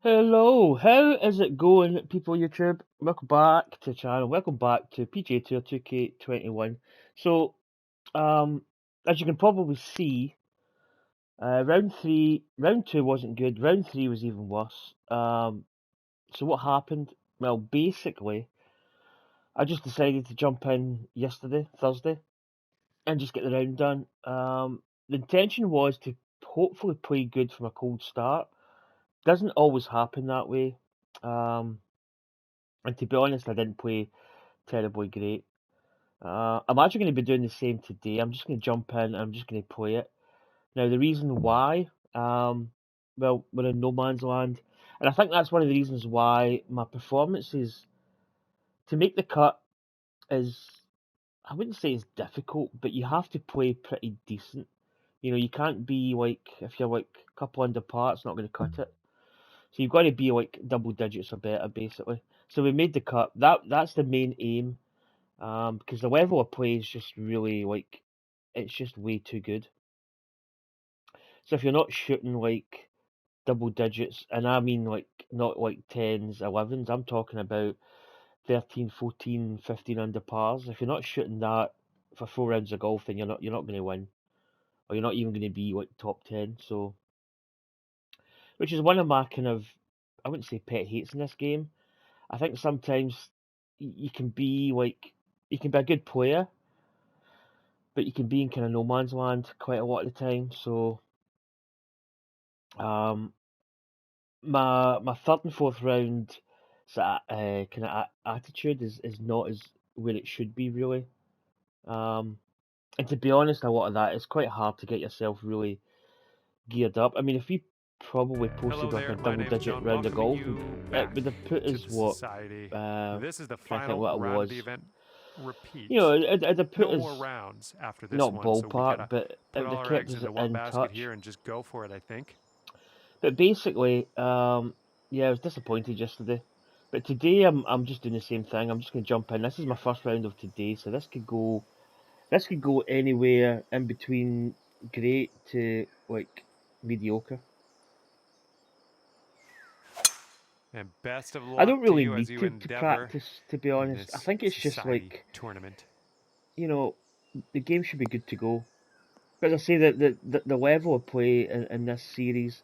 Hello, how is it going, people YouTube? Welcome back to the channel. Welcome back to PGA Tour 2K21. So, um, as you can probably see, round two wasn't good. Round three was even worse. So what happened? Well, basically, I just decided to jump in yesterday, Thursday, and just get the round done. The intention was to hopefully play good from a cold start. Doesn't always happen that way. Um, And to be honest, I didn't play terribly great. I'm actually going to be doing the same today. I'm just going to jump in and I'm just going to play it. Now, the reason why, well, we're in no man's land. And I think that's one of the reasons why my performances to make the cut is, I wouldn't say it's difficult, but you have to play pretty decent. You know, you can't be like, if you're like a couple under par, it's not going to cut it. So you've got to be like double digits or better, basically. So we made the cut. That's the main aim. Because the level of play is just really like it's just way too good. So if you're not shooting like double digits, and I mean like not like 10s, 11s, I'm talking about 13, 14, 15 under pars. If you're not shooting that for 4 rounds of golf, then you're not going to win, or you're not even going to be like top 10. So, which is one of my kind of, I wouldn't say pet hates in this game. I think sometimes you can be like you can be a good player, but you can be in kind of no man's land quite a lot of the time. So um, my third and fourth round kind of attitude is not as where it should be really. Um, and to be honest, a lot of that is quite hard to get yourself really geared up. I mean, if we probably Hello posted like there, a my double name's digit John. round of Welcoming golf, you it back would have put to us the what? society. This is the Trying to think final what it round of the was. event. You know, Repeat. it'd have put No more us rounds after this not one, so we ballpark, gotta but it put would all have our kept eggs us into one in basket touch. here and just go for it, I think. But basically, yeah, I was disappointed yesterday. But today I'm just doing the same thing. I'm just gonna jump in. This is my first round of today, so this could go anywhere in between great to like mediocre. And best of I luck don't to really you as need you to endeavor practice, to be in honest. I this think it's just society like, tournament. you know, the game should be good to go. But as I say that the level of play in this series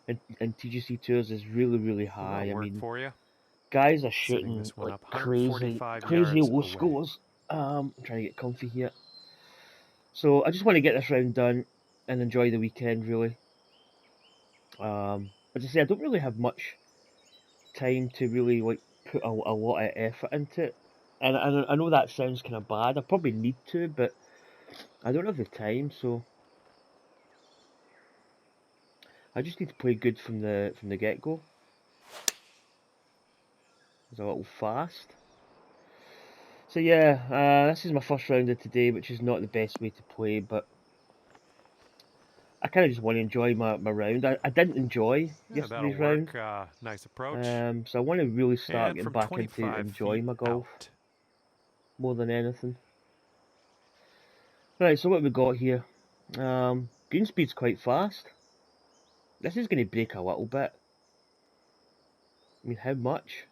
in TGC tours is really really Well, that'll high. I work mean, for you. guys are Setting shooting this one like up crazy, 145 crazy yards low away. scores. I'm trying to get comfy here. So I just want to get this round done and enjoy the weekend, really. As I say, I don't really have much time to really like put a lot of effort into it, and I know that sounds kind of bad. I probably need to, but I don't have the time. So I just need to play good from the get go. It's a little fast. So yeah, this is my first round of today, which is not the best way to play, but I kind of just want to enjoy my round. I didn't enjoy Yeah, that'll yesterday's round, work. Nice approach. so I want to really start And getting from back into 25 feet enjoying my golf out. more than anything. Right, so what we got here? Green speed's quite fast. This is going to break a little bit. I mean, how much?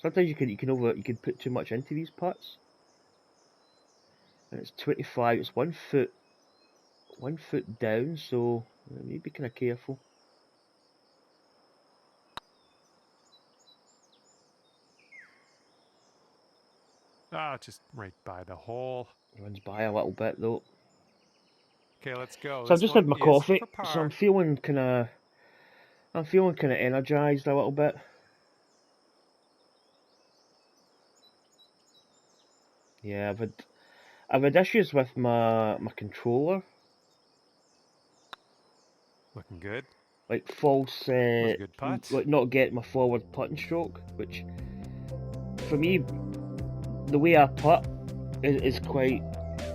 Sometimes you can put too much into these putts. And it's 25. It's 1 foot down, so maybe kind of careful. Just right by the hole. Runs by a little bit though. Okay, let's go. So I've This just had one my is coffee, for so I'm par. feeling kind of energized a little bit. Yeah, I've had issues with my controller, Looking good. like false, Was a good putt. like not getting my forward putting stroke, which for me, the way I putt is quite,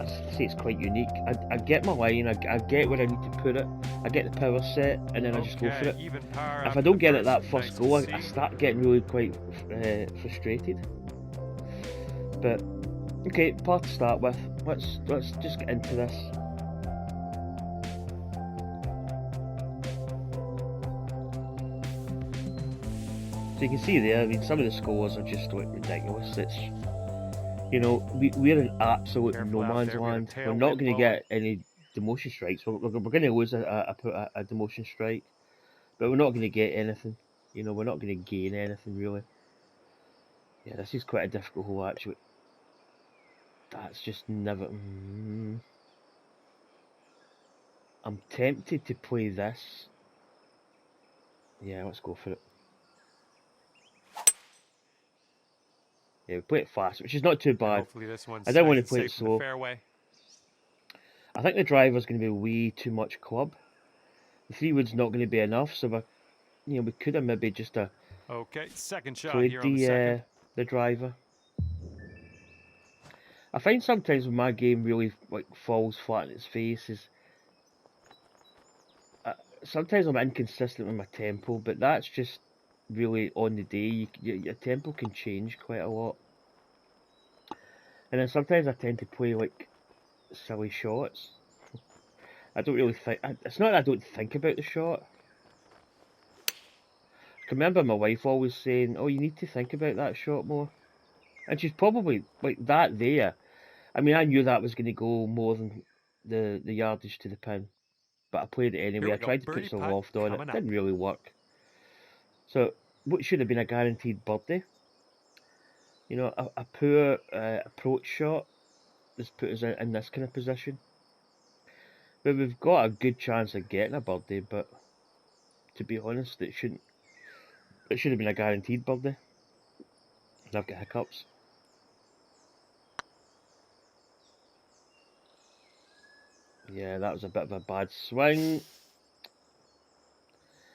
I say it's quite unique. I get my line, I get where I need to put it, I get the power set, and then I just go for Okay, it. even par If I after the don't get it first. that Nice first to go, I see. start getting really quite frustrated. But okay, par to start with. Let's just get into this. So you can see there, I mean, some of the scores are just like ridiculous. It's, you know, we're in absolute Careful no out man's there, we have a land. We're tailwind not going to blowing. get any demotion strikes. We're going to lose a demotion strike, but we're not going to get anything. You know, we're not going to gain anything really. Yeah, this is quite a difficult hole actually. That's just never. I'm tempted to play this. Yeah, let's go for it. Yeah, we play it fast, which is not too And bad. hopefully this one's I don't want nice to play and it safe in the slow. fairway. I think the driver's going to be way too much club. The 3 wood's not going to be enough, so we could have maybe just Okay, second shot played here on the second. the driver. I find sometimes when my game really like falls flat on its face is sometimes I'm inconsistent with my tempo, but that's just really on the day. Your tempo can change quite a lot, and then sometimes I tend to play like silly shots. I don't really think. It's not that I don't think about the shot. I can remember my wife always saying, "Oh, you need to think about that shot more," and she's probably like that there. I mean, I knew that was going to go more than the yardage to the pin, but I played it anyway. I tried to put some loft on it. Didn't really work. So, what should have been a guaranteed birdie, you know, a poor approach shot has put us in this kind of position. But we've got a good chance of getting a birdie, but to be honest, it should have been a guaranteed birdie. And I've got hiccups. Yeah, that was a bit of a bad swing.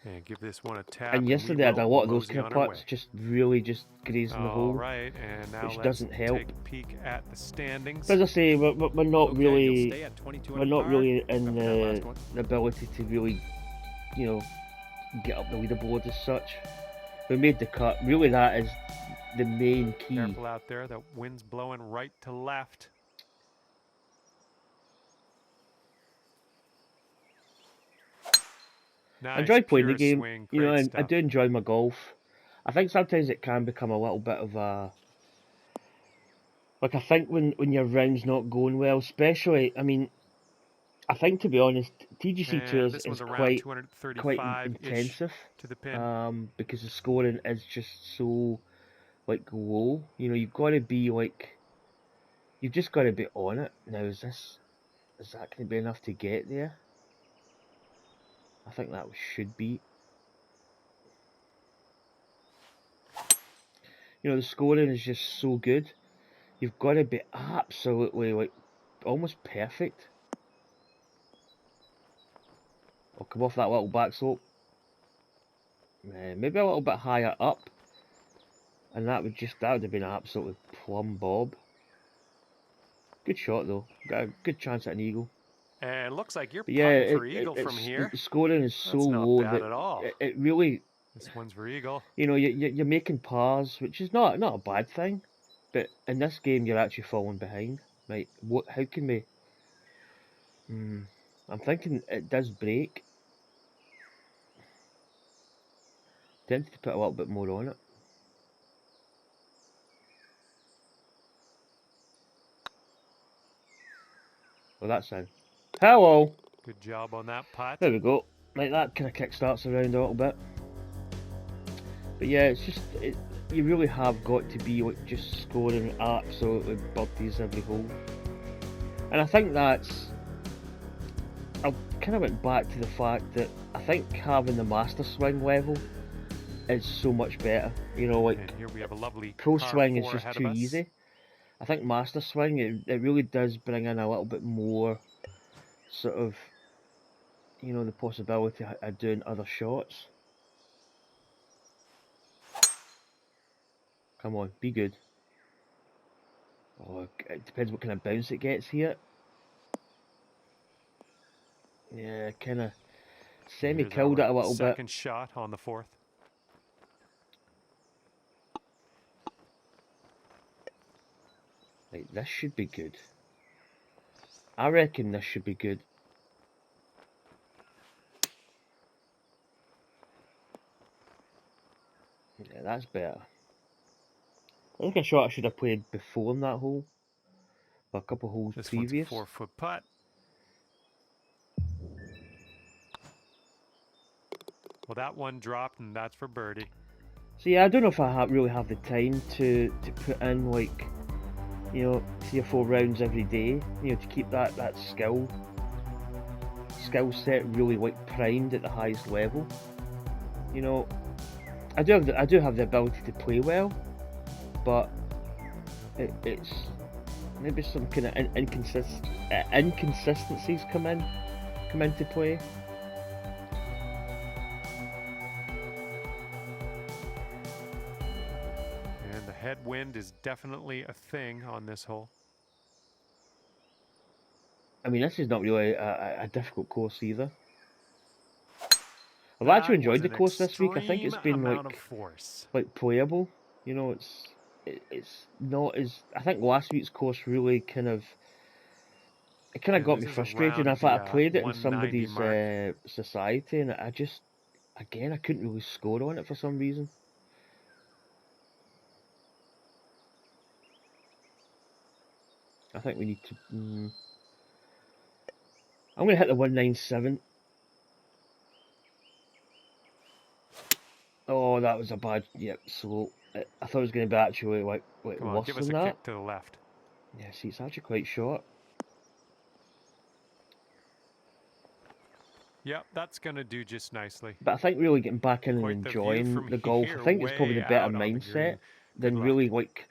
And give this one a tap. And yesterday I had a lot of those kind of putts, just really just grazing the hole, right, and now which doesn't help. Take a peek at the standings. But as I say, we're not really in the ability to really, you know, get up the leaderboard as such. We made the cut. Really, that is the main key. Careful out there, the wind's blowing right to left. Nice, I enjoy playing the game, swing, you know, and I do enjoy my golf. I think sometimes it can become a little bit of a... Like, I think when your round's not going well, especially, I mean, I think, to be honest, TGC Tours is quite intensive to the pin. because the scoring is just so, like, low. You know, you've got to be, like, you've just got to be on it. Now, is that going to be enough to get there? I think that should be. You know, the scoring is just so good. You've got to be absolutely, like, almost perfect. I'll come off that little back slope. Maybe a little bit higher up. And that would have been an absolutely plumb bob. Good shot though. Got a good chance at an eagle. And it looks like you're putting for eagle from here. The scoring is so low that it really. This one's for eagle. You know, you're making pars, which is not a bad thing, but in this game you're actually falling behind. Right? How can we? I'm thinking it does break. Tempted to put a little bit more on it. Well, that's in. Hello. Good job on that putt. There we go. Like that kind of kick-starts around a little bit. But yeah, it's just you really have got to be like just scoring absolutely birdies every hole. And I think that's. I kind of went back to the fact that I think having the master swing level is so much better. You know, like here we have a lovely pro swing is just too easy. I think master swing it really does bring in a little bit more sort of, you know, the possibility of doing other shots. Come on, be good. Oh, it depends what kind of bounce it gets here. Yeah, kind of semi-killed it a little bit. Second shot on the fourth. Right, this should be good. I reckon this should be good. Yeah, that's better. I think a shot I should have played before in that hole. Or a couple holes This previous. one's a 4-foot putt. Well, that one dropped, and that's for birdie. So yeah, I don't know if I really have the time to put in like, you know, 3 or 4 rounds every day, you know, to keep that skill set really like primed at the highest level. You know, I do have the ability to play well, but it's maybe some kind of inconsistencies come into play. And the headwind is definitely a thing on this hole. I mean, this is not really a difficult course either. I've actually enjoyed the course this week. I think it's been like playable. You know, it's not as, I think last week's course really kind of got me frustrated. And I thought I played it in somebody's society, and I just, again, I couldn't really score on it for some reason. I think we need to. I'm going to hit the 197. Oh, that was a bad. Yep, slow. I thought it was going to be actually like Come on, worse give us than a that. kick to the left. Yeah, see, it's actually quite short. Yep, that's going to do just nicely. But I think really getting back in and enjoying the golf, I think it's probably the better mindset than really like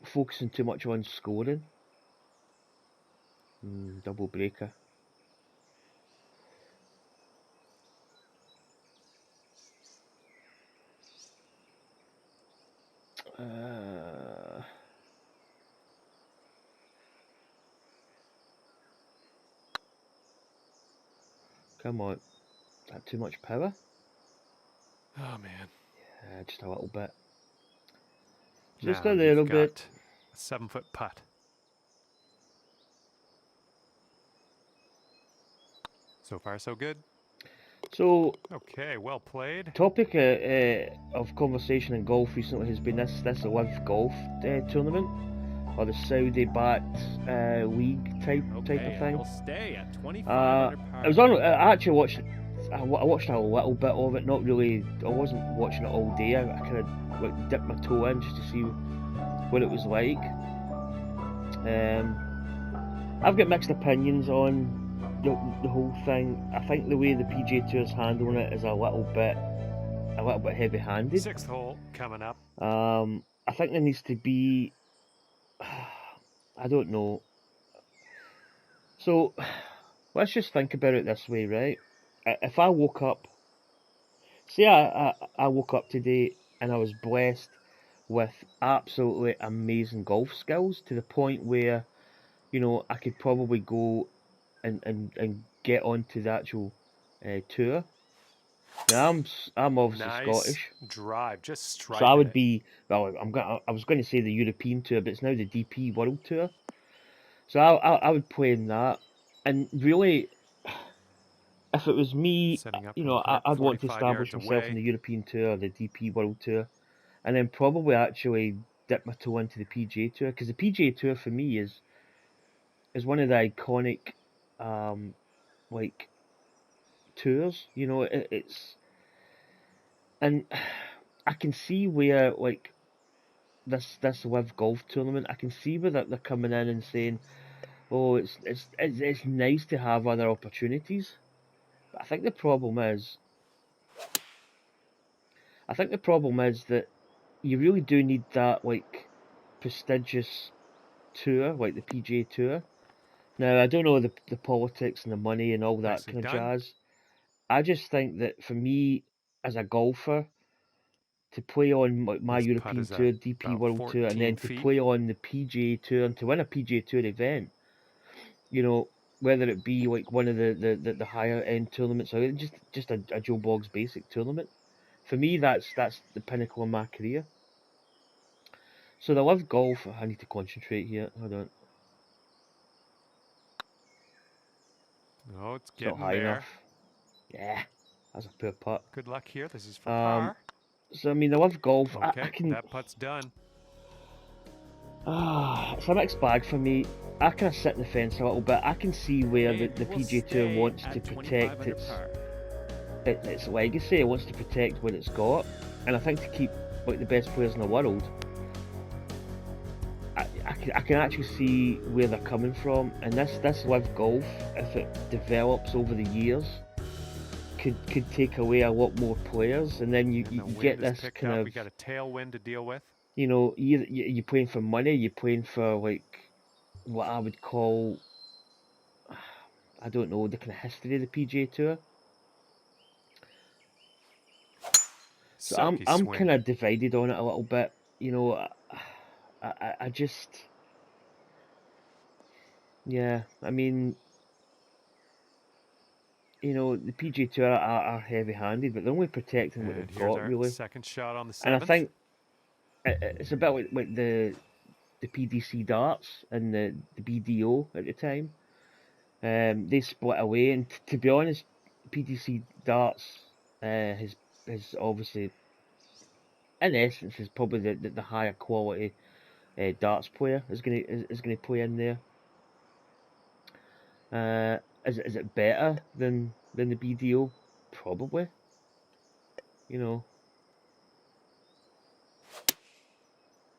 focusing too much on scoring. Double breaker. Come on. Is that too much power? Oh, man. Yeah, just a little bit. Just a little bit. A 7-foot putt. So far, so good. So, okay, well played. Topic of conversation in golf recently has been this LIV Golf tournament, or the Saudi-backed league type of thing. You'll stay at 25 under par. It was on. I actually watched. I watched a little bit of it. Not really. I wasn't watching it all day. I kind of like dipped my toe in just to see what it was like. I've got mixed opinions on the whole thing. I think the way the PGA Tour's handling it is a little bit heavy-handed. 6th hole coming up. I think there needs to be, I don't know. So let's just think about it this way, right? If I woke up, say I woke up today and I was blessed with absolutely amazing golf skills to the point where, you know, I could probably go and get onto the actual tour. Now I'm obviously Scottish. Drive, just strike. So I would be, well, I was going to say the European Tour, but it's now the DP World Tour. So I would play in that, and really, if it was me, you know, I'd want to establish myself in the European Tour, or the DP World Tour, and then probably actually dip my toe into the PGA Tour, because the PGA Tour for me is one of the iconic, like, tours. You know, it's, and I can see where like this LIV Golf tournament, I can see where they're coming in and saying, oh, it's nice to have other opportunities. But I think the problem is that you really do need that like prestigious tour, like the PGA Tour. Now I don't know the politics and the money and all that kind of jazz. I just think that for me as a golfer, to play on my European Tour, DP World Tour, and then to play on the PGA Tour and to win a PGA Tour event, you know, whether it be like one of the higher end tournaments or just a Joe Boggs basic tournament, for me that's the pinnacle of my career. So the LIV Golf, I need to concentrate here. Hold on. Oh, it's getting not high enough. Yeah, that's a poor putt. Good luck here. This is for par. So I mean, I love golf. I Okay, can. that putt's done. It's a mixed bag for me. I kind of sit in the fence a little bit. I can see where And the you will PGA Tour stay wants at to 25 protect under its par. its legacy. It wants to protect what it's got, and I think to keep like the best players in the world, I can actually see where they're coming from. And this live golf, if it develops over the years, could take away a lot more players, and then you And the wind get is this picked kind up. of, We got a tailwind to deal with. you know, you're playing for money, you're playing for like what I would call, I don't know, the kind of history of the PGA Tour. So Silky I'm swing. kind of divided on it a little bit. You know, I just, yeah, I mean, you know, the PGA Tour are heavy-handed, but they're only protecting what And they've here's got, our really. second shot on the And I 7th. think it's a bit like the PDC darts and the BDO at the time. They split away, and to be honest, PDC darts has obviously, in essence, is probably the higher quality darts player is gonna play in there. Is it better than the BDO? Probably. You know,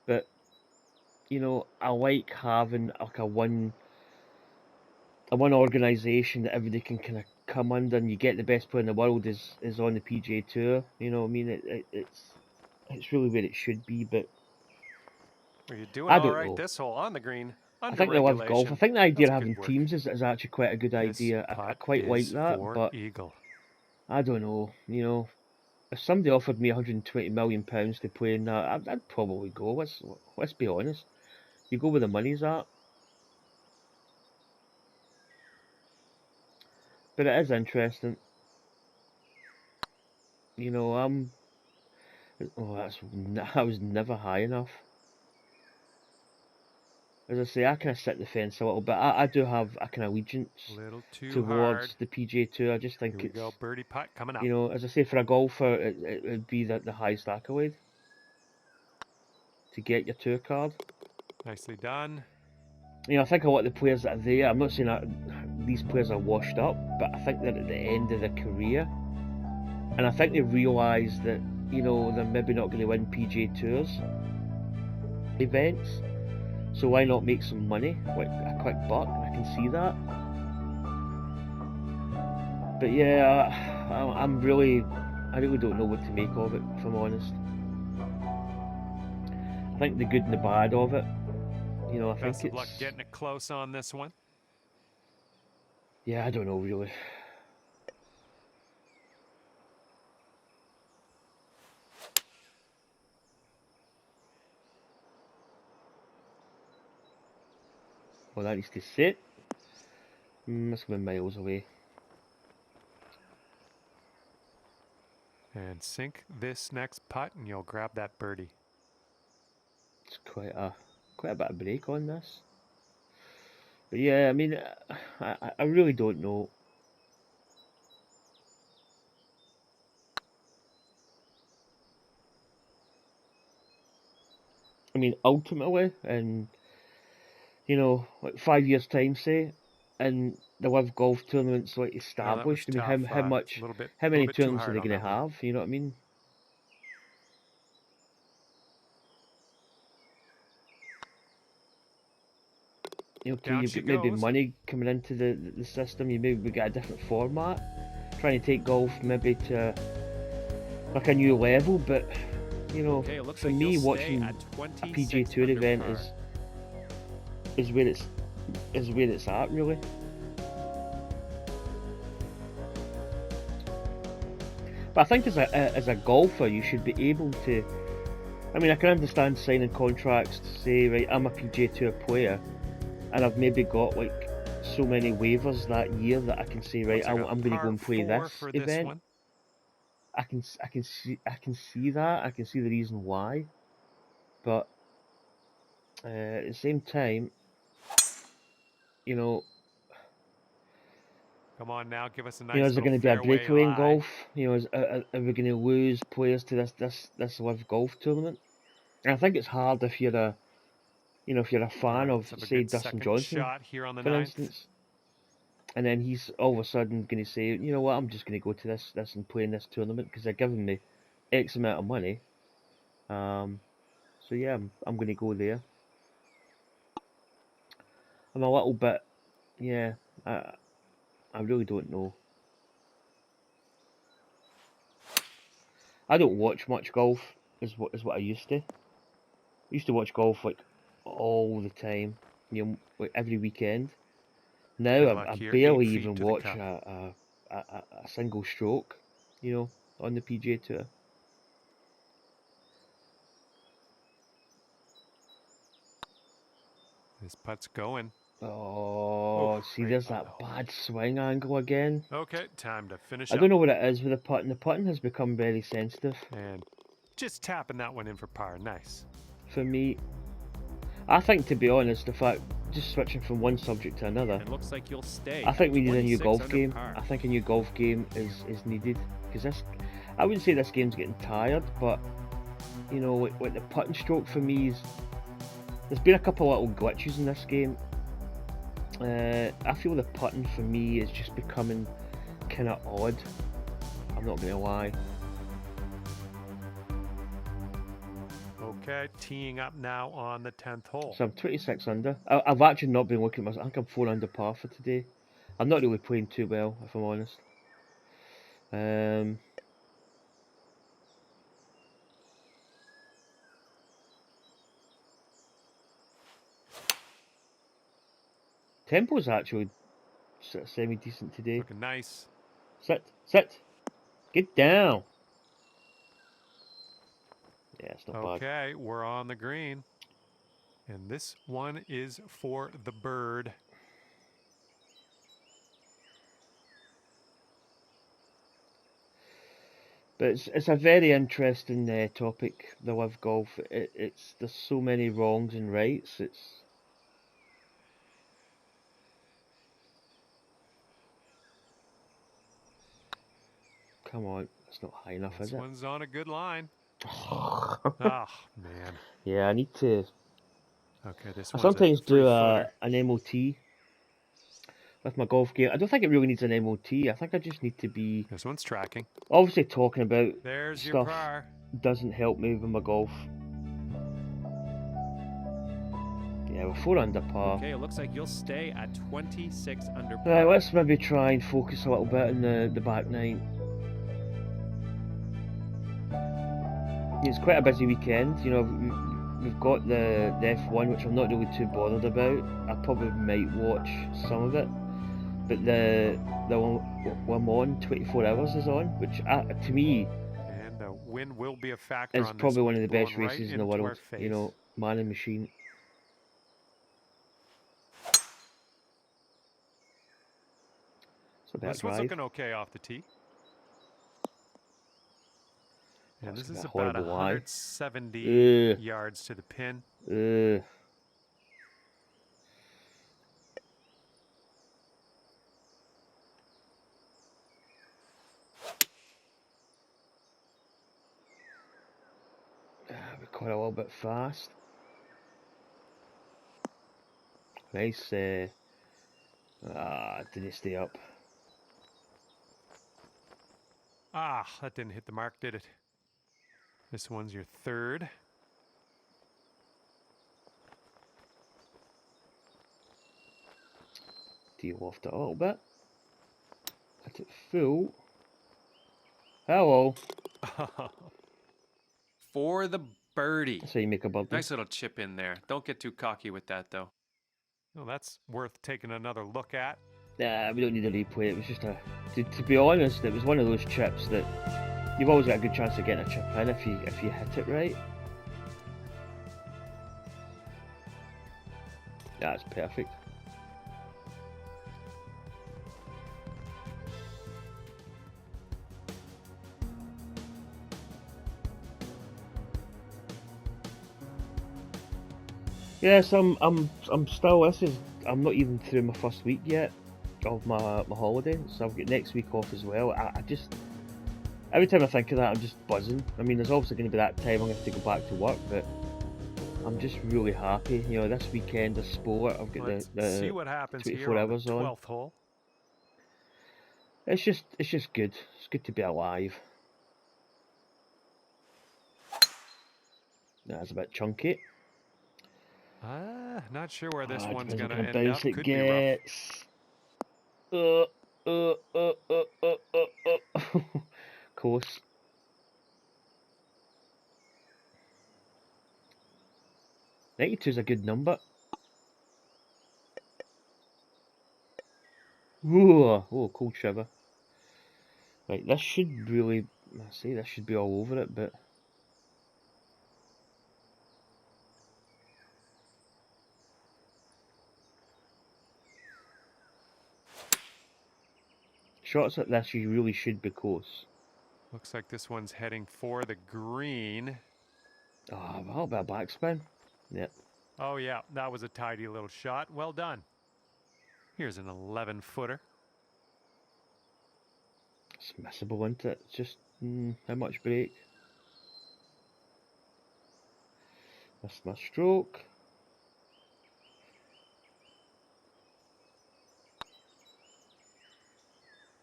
but you know, I like having like a one organisation that everybody can kind of come under, and you get the best player in the world is on the PGA Tour. You know what I mean? It's really where it should be, but Well, you're doing I all don't right know. this hole on the green. I Under think they love golf. I regulation. think the idea That's of good having work. teams is actually quite a good This idea. I putt quite like is that, for but eagle. I don't know. You know, if somebody offered me £120 million to play in that, I'd probably go. Let's be honest. You go where the money's at. But it is interesting. You know, I was never high enough. As I say, I kind of sit the fence a little bit. I do have a kind of allegiance A little too towards hard. the PGA Tour. I just Here think we it's, go. Birdie putt coming up. you know, as I say, for a golfer, it would be the highest accolade to get your tour card. Nicely done. You know, I think a lot of the players that are there, I'm not saying that these players are washed up, but I think they're at the end of their career. And I think they realise that, you know, they're maybe not going to win PGA Tours events. So why not make some money, like a quick buck? I can see that. But yeah, I really don't know what to make of it, if I'm honest. I think the good and the bad of it, you know, I Best think of luck it's, getting it close on this one. yeah, I don't know really. Well, that needs to sit. That's going miles away. And sink this next putt and you'll grab that birdie. It's quite a bit of break on this. But yeah, I mean, I really don't know. I mean, ultimately, and you know, like 5 years time, say, and the live golf tournaments like Well, that was established. I mean, tough. how A much, little bit how many too tournaments are hard they on going to that one. have? You know what I mean? Okay, Down you've she got maybe goes. money coming into the system. You maybe get a different format, trying to take golf maybe to like a new level. But you know, Okay, it looks for like me, you'll stay watching at a 26 PGA Tour under event par. is where it's at, really. But I think as a golfer, you should be able to. I mean, I can understand signing contracts to say, right, I'm a PGA Tour player, and I've maybe got like so many waivers that year that I can say, right, Looks like a I'm going to go par and play 4 this for this event. one. I can see that. I can see the reason why, but at the same time, you know, Come on now, give us a nice You know, is there little going to be a fairway breakaway in lie. golf? You know, are we going to lose players to this live golf tournament? And I think it's hard if you're a, you know, if you're a All fan right, of, let's have a say, good Dustin second Johnson, shot here on the for ninth. instance, and then he's all of a sudden going to say, you know what, I'm just going to go to this and play in this tournament because they're giving me X amount of money. So yeah, I'm going to go there. I'm a little bit, yeah, I really don't know. I don't watch much golf, is what I used to. I used to watch golf like all the time, you know, like every weekend. Now Good I luck here, 8 barely feet even to the watch cup. a single stroke, you know, on the PGA Tour. This putt's going. Oh, see, right there's on that the hole. bad swing angle again. Okay, time to finish I up. don't know what it is with the putting. The putting has become very sensitive And just tapping that one in for par. Nice. for me. I think, to be honest, the fact, just switching from one subject to another, It looks like you'll stay. I think at we need a new 26 golf under game. par. I think a new golf game is needed because this, I wouldn't say this game's getting tired, but you know, like the putting stroke for me is, there's been a couple of little glitches in this game. I feel the putting for me is just becoming kind of odd. I'm not going to lie. Okay, teeing up now on the 10th hole. So I'm 26 under. I've actually not been looking at myself. I think I'm 4 under par for today. I'm not really playing too well, if I'm honest. Tempo's actually sort of semi-decent today. Looking nice. Sit. Get down. Yeah, it's not bad. Okay, we're on the green. And this one is for the bird. But it's a very interesting topic, the live golf. It's there's so many wrongs and rights. It's come on, it's not high enough, This is it? one's on a good line. Oh, man. Yeah, I need to. Okay, this I one's sometimes a do 3-footer. an MOT with my golf game. I don't think it really needs an MOT. I think I just need to be This one's tracking. obviously talking about There's your stuff par. doesn't help me with my golf. Yeah, we're 4 under par. Okay, it looks like you'll stay at 26 under par. Right, let's maybe try and focus a little bit on the back nine. It's quite a busy weekend, you know. We've got the F1, which I'm not really too bothered about. I probably might watch some of it, but the one I'm on 24 Hours is on, which to me And the wind will be a factor is on this probably one of the blowing best right races in the into our world. You face. know, man and machine. It's a bit This of one's drive. looking okay off the tee. And That's this a is bit about horrible lie. 170 Ugh. yards to the pin. We're quite a little bit fast. Nice. Didn't stay up. Ah, that didn't hit the mark, did it? This one's your third. Deal off it a little bit. Hit it full. Hello. For the birdie. That's how you make a birdie. Nice little chip in there. Don't get too cocky with that, though. Well, that's worth taking another look at. Nah, we don't need a replay. It was just to be honest, it was one of those chips that you've always got a good chance of getting a chip in if you hit it right. That's perfect. Yes, I'm still. I'm not even through my first week yet of my holiday, so I've got next week off as well. I just, every time I think of that, I'm just buzzing. I mean, there's obviously going to be that time I'm going to have to go back to work, but I'm just really happy. You know, this weekend of sport, I've got Let's the see what happens 24 here on the hours on. 12th hole. It's just good. It's good to be alive. That's a bit chunky. Not sure where this Ah, one's depends going what to kind of end up. bounce it Could be rough. gets. Uh, uh, uh, uh, Course. $92 is a good number. Whoa, oh, cold shiver. Right, this should really, I say this should be all over it, but shots like this you really should be close. Looks like this one's heading for the green. Ah, oh, a little bit of backspin. Yep. Oh, yeah, that was a tidy little shot. Well done. Here's an 11-footer. It's missable, isn't it? It's just, how much break? Missed my stroke.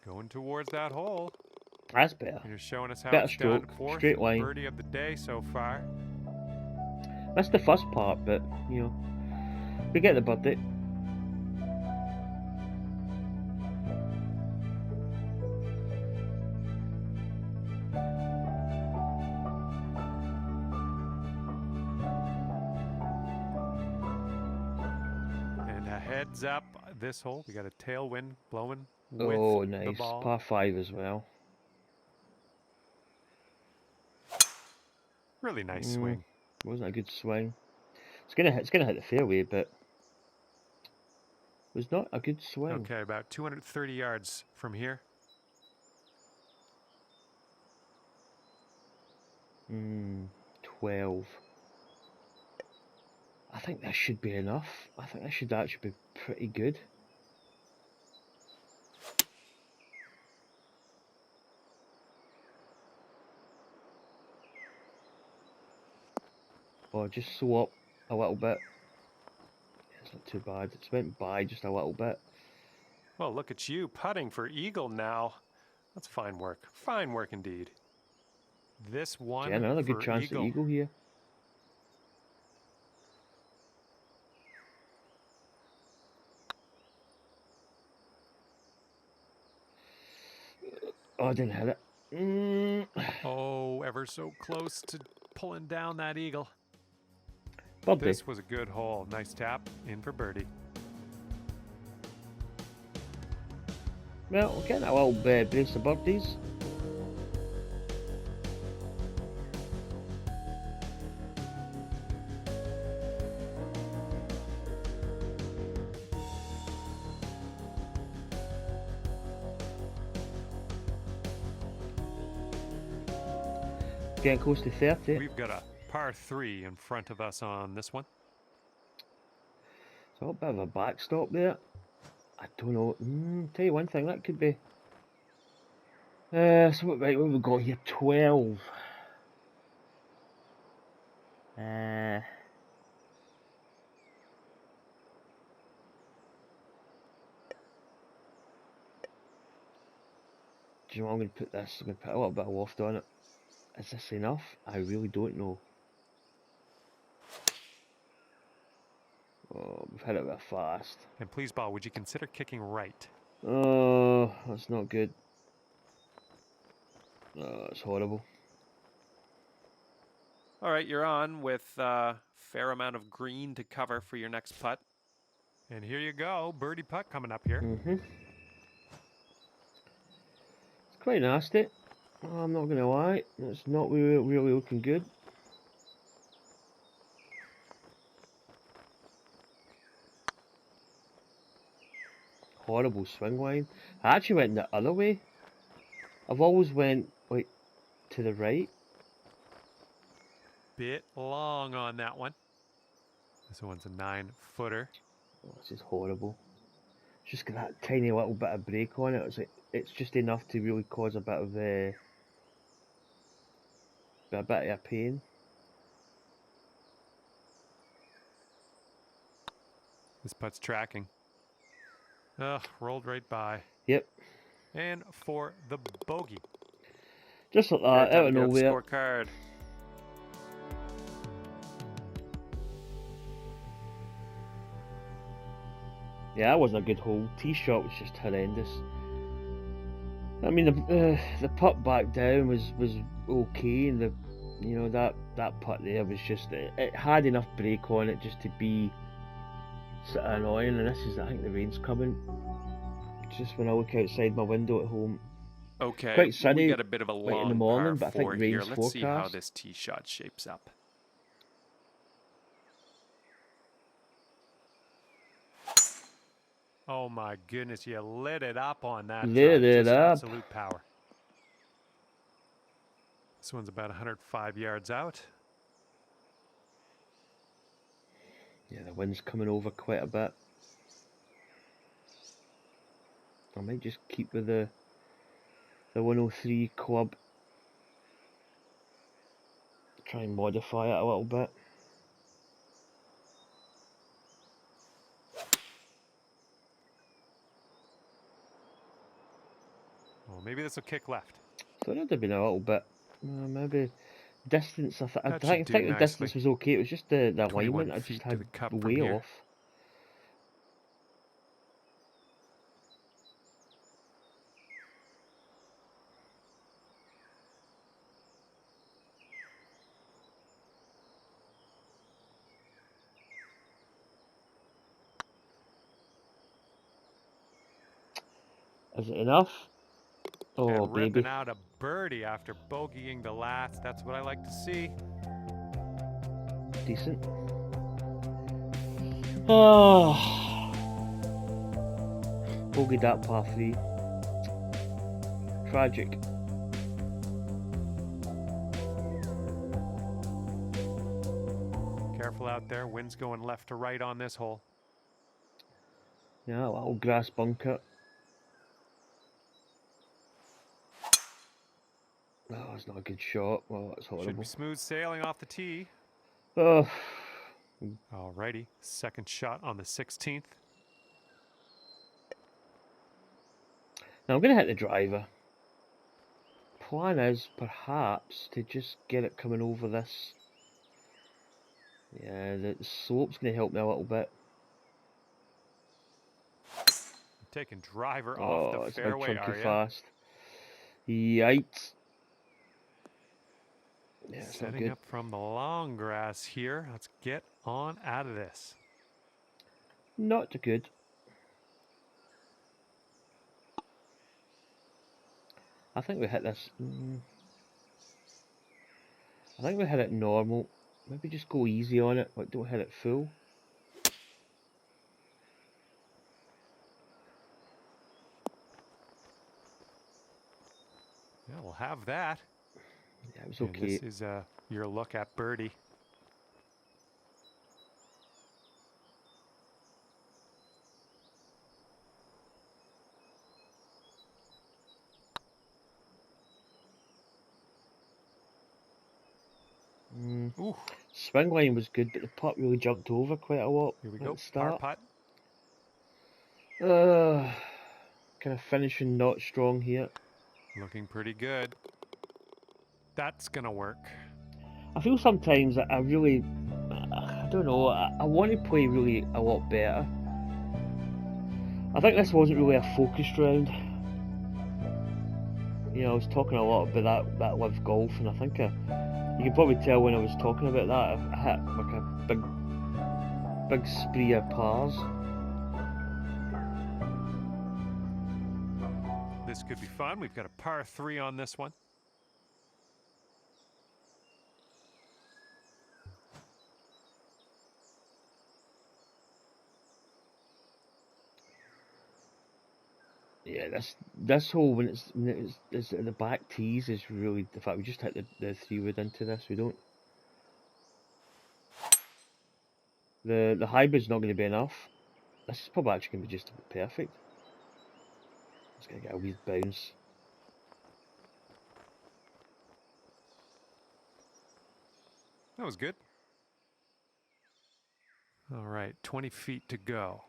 Going towards that hole. That's better. And you're showing us how Better it's stroke, done. Fourth straight line. birdie of the day so far. That's the first part, but, you know, we get the birdie. And a heads up this hole. We got a tailwind blowing with Oh, the nice. ball. Par 5 as well. Really nice swing. Wasn't a good swing. It's gonna hit the fairway, but was not a good swing. Okay, about 230 yards from here. 12. I think that should be enough. I think that should actually be pretty good. Or just slow up a little bit. It's not too bad. It's went by just a little bit. Well, look at you putting for eagle now. That's fine work. Fine work indeed. This one Again, another for good chance eagle. at eagle here. Oh, I didn't hit it. Oh, ever so close to pulling down that eagle. Birdie. This was a good hole. Nice tap in for birdie. Well, we're getting a little brace of birdies. Getting close to 30. We've got a par 3 in front of us on this one. So a bit of a backstop there. I don't know. Tell you one thing, that could be. So what have we got here? 12. Do you know what I'm going to put this? I'm going to put a little bit of loft on it. Is this enough? I really don't know. Oh, we've hit it a bit fast. And please, ball, would you consider kicking right? Oh, that's not good. Oh, it's horrible. All right, you're on with a fair amount of green to cover for your next putt. And here you go. Birdie putt coming up here. It's quite nasty. I'm not going to lie. It's not really looking good. Horrible swing line. I actually went the other way. I've always went like to the right. Bit long on that one. This one's a 9-footer. Oh, this is horrible. Just got that tiny little bit of break on it. It's just enough to really cause a bit of pain. This putt's tracking. Ugh, rolled right by. Yep. And for the bogey. Just like Okay, that, time out to of get out the nowhere. scorecard. Yeah, that wasn't a good hole. Tee shot was just horrendous. I mean, the putt back down was okay, and that putt there was just it had enough break on it just to be sort of annoying. And I think the rain's coming. Just when I look outside my window at home, Okay, quite sunny, we got a bit of a like in long the morning, par but I think 4 here. rain's Let's see how forecast. this tee shot shapes up. Oh my goodness, you lit it up on that Lit drive. it Just up. absolute power. This one's about 105 yards out. Yeah, the wind's coming over quite a bit. I might just keep with the 103 club. Try and modify it a little bit. Well, maybe this will kick left. Thought it'd have been a little bit, maybe distance. I That think should do the distance nicely. was okay. It was just the 21 alignment I feet just to had the cup from way here. off. Is it enough? Oh, And ripping baby. out a birdie after bogeying the last. That's what I like to see. Decent. Oh. Bogeyed that par 3. Tragic. Careful out there. Wind's going left to right on this hole. Yeah, a little grass bunker. Oh, that's not a good shot. Well, that's Should horrible. be smooth sailing off the tee. Oh. Alrighty, second shot on the 16th. Now I'm going to hit the driver. Plan is perhaps to just get it coming over this. Yeah, the slope's going to help me a little bit. Taking driver Oh, off the it's a big fairway, chunky are ya? fast. Yikes. Yeah, it's not Setting good. up from the long grass here. Let's get on out of this. Not good. I think we hit this. I think we hit it normal. Maybe just go easy on it, but don't hit it full. Yeah, we'll have that. Yeah, it was And okay. this is your look at birdie. Ooh, Swing line was good, but the putt really jumped over quite a lot here we at go. the start. Par putt. Kind of finishing not strong here. Looking pretty good. That's gonna work. I feel sometimes that I don't know, I want to play really a lot better. I think this wasn't really a focused round. You know, I was talking a lot about that live golf, and I think you can probably tell when I was talking about that, I hit like a big spree of pars. This could be fun. We've got a par 3 on this one. Yeah, this hole when it's at the back tees is really the fact we just hit the 3-wood into this. We don't. The hybrid's not going to be enough. This is probably actually going to be just about perfect. Just going to get a wee bounce. That was good. All right, 20 feet to go.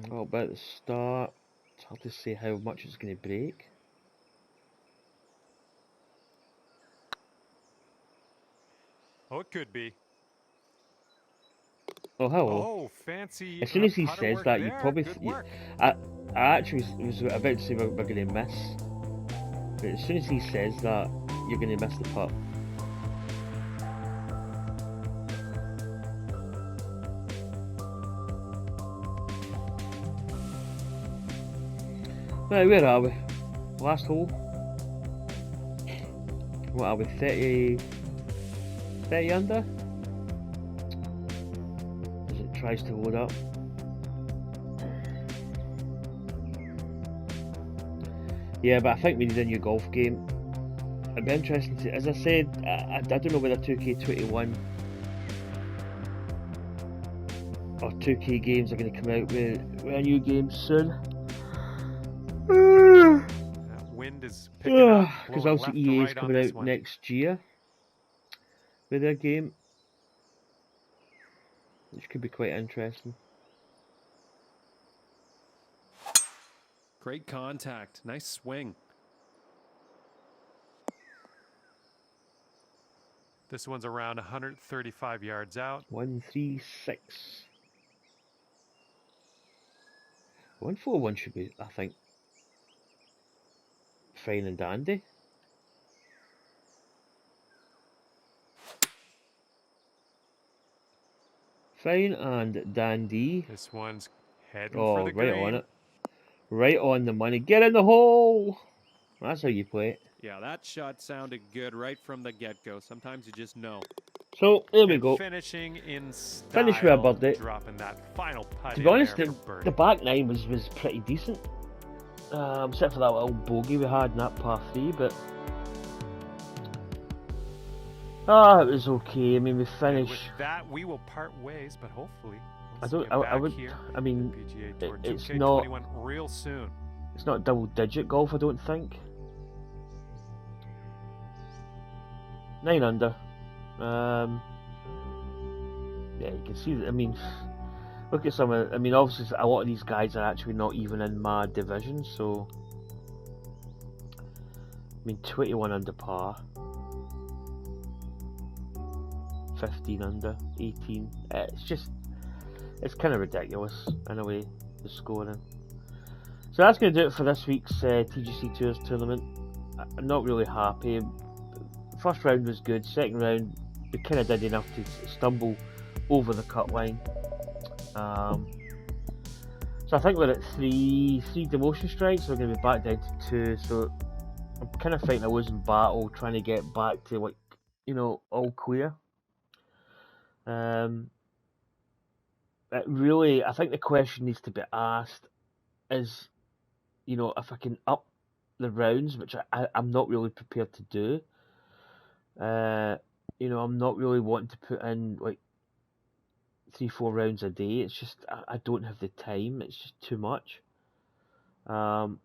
What about the start? It's hard to say how much it's going to break. Oh, it could be. Oh, hello. Oh, fancy. As soon as he putter says work that, you there. probably Good you, work. I actually was about to say we're going to miss, but as soon as he says that, you're going to miss the putt. Right, where are we? Last hole. What are we? 30 under? As it tries to load up. Yeah, but I think we need a new golf game. It'd be interesting to, as I said, I don't know whether 2K21 or 2K games are going to come out with a new game soon. That wind is picking up. Because blowing also left to EA is right on coming this out one. next year with their game, which could be quite interesting. Great contact. Nice swing. This one's around 135 yards out. 136. 141 should be, I think, fine and dandy. Fine and dandy. This one's heading Oh, for the right green. on it. Right on the money. Get in the hole! That's how you play it. Yeah, that shot sounded good right from the get-go. Sometimes you just know. So, there we And go. finishing in style. Finish with a birdie. Dropping that final putt To in be honest, there the for birdie. back nine was pretty decent. Except for that little bogey we had in that par 3, but... it was okay. I mean, we And finished... with that, we will part ways, but hopefully I we'll don't. see you I back would. here I mean, at the PGA Tour it's 2K21 real soon. it's not double-digit golf. I don't think. 9 under. Yeah, you can see that. I mean, look at some of. I mean, obviously, a lot of these guys are actually not even in my division. So, I mean, 21 under par. 15 under, 18. It's just, it's kind of ridiculous in a way, the scoring. So that's going to do it for this week's TGC Tours tournament. I'm not really happy. First round was good. Second round, we kind of did enough to stumble over the cut line. So I think we're at three demotion strikes. So we're going to be back down to 2. So I'm kind of fighting a losing battle, trying to get back to, like, you know, all clear. Really, I think the question needs to be asked is, you know, if I can up the rounds, which I'm not really prepared to do. You know, I'm not really wanting to put in like 3-4 rounds a day. It's just I don't have the time. It's just too much. And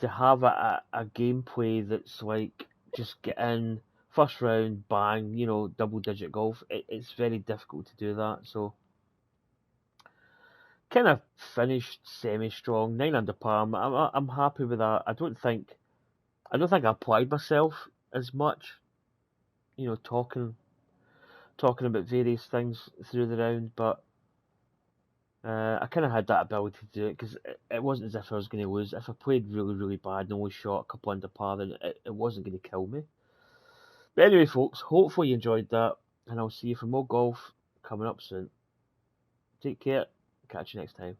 to have a gameplay that's like just get in first round, bang, you know, double-digit golf. It's very difficult to do that. So, kind of finished semi-strong, 9 under par. I'm happy with that. I don't think I applied myself as much. You know, talking about various things through the round, but I kind of had that ability to do it because it wasn't as if I was going to lose. If I played really, really bad and only shot a couple under par, then it wasn't going to kill me. But anyway, folks, hopefully you enjoyed that, and I'll see you for more golf coming up soon. Take care. Catch you next time.